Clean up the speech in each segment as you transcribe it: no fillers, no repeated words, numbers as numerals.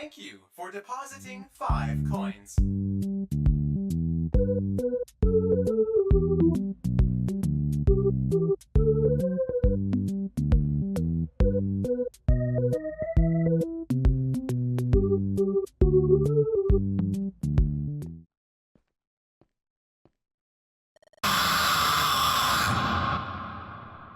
Thank you for depositing 5 coins.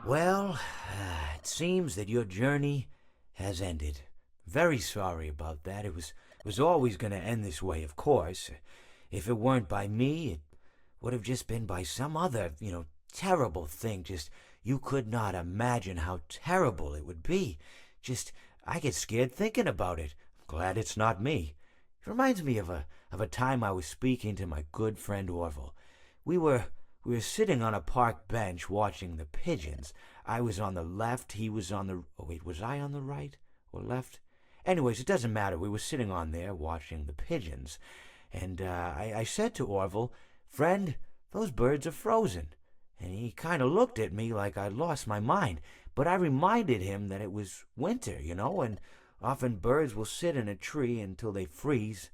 Well, it seems that your journey has ended. Very sorry about that. It was always going to end this way, of course. If it weren't by me, it would have just been by some other, terrible thing. Just, you could not imagine how terrible it would be. Just, I get scared thinking about it. I'm glad it's not me. It reminds me of a time I was speaking to my good friend Orville. We were sitting on a park bench watching the pigeons. I was on the left, he was on the... Oh, wait, was I on the right or left? Anyways, it doesn't matter. We were sitting on there watching the pigeons. And I said to Orville, "Friend, those birds are frozen." And he kind of looked at me like I'd lost my mind. But I reminded him that it was winter, and often birds will sit in a tree until they freeze.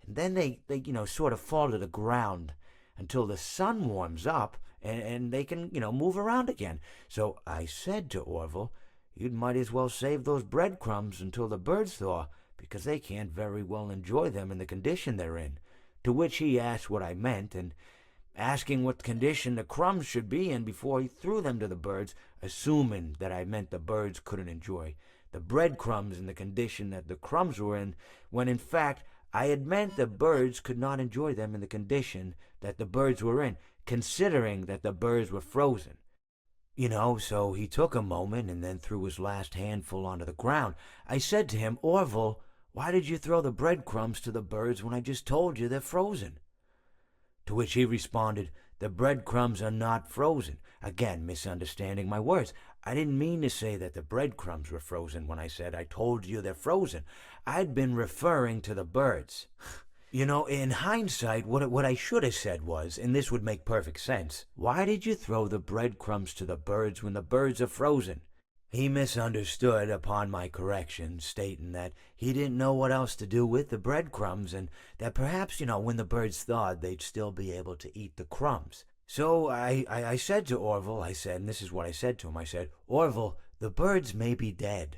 And then they sort of fall to the ground until the sun warms up and they can, move around again. So I said to Orville, "You might as well save those breadcrumbs until the birds thaw, because they can't very well enjoy them in the condition they're in." To which he asked what I meant, and asking what condition the crumbs should be in before he threw them to the birds, assuming that I meant the birds couldn't enjoy the breadcrumbs in the condition that the crumbs were in, when in fact I had meant the birds could not enjoy them in the condition that the birds were in, considering that the birds were frozen. So he took a moment and then threw his last handful onto the ground. I said to him, "Orville, why did you throw the breadcrumbs to the birds when I just told you they're frozen?" To which he responded, "The breadcrumbs are not frozen." Again, misunderstanding my words. I didn't mean to say that the breadcrumbs were frozen when I said I told you they're frozen. I'd been referring to the birds. In hindsight, what I should have said was, and this would make perfect sense, "Why did you throw the breadcrumbs to the birds when the birds are frozen?" He misunderstood upon my correction, stating that he didn't know what else to do with the breadcrumbs, and that perhaps, when the birds thawed, they'd still be able to eat the crumbs. So I said to Orville, and this is what I said to him, I said, "Orville, the birds may be dead."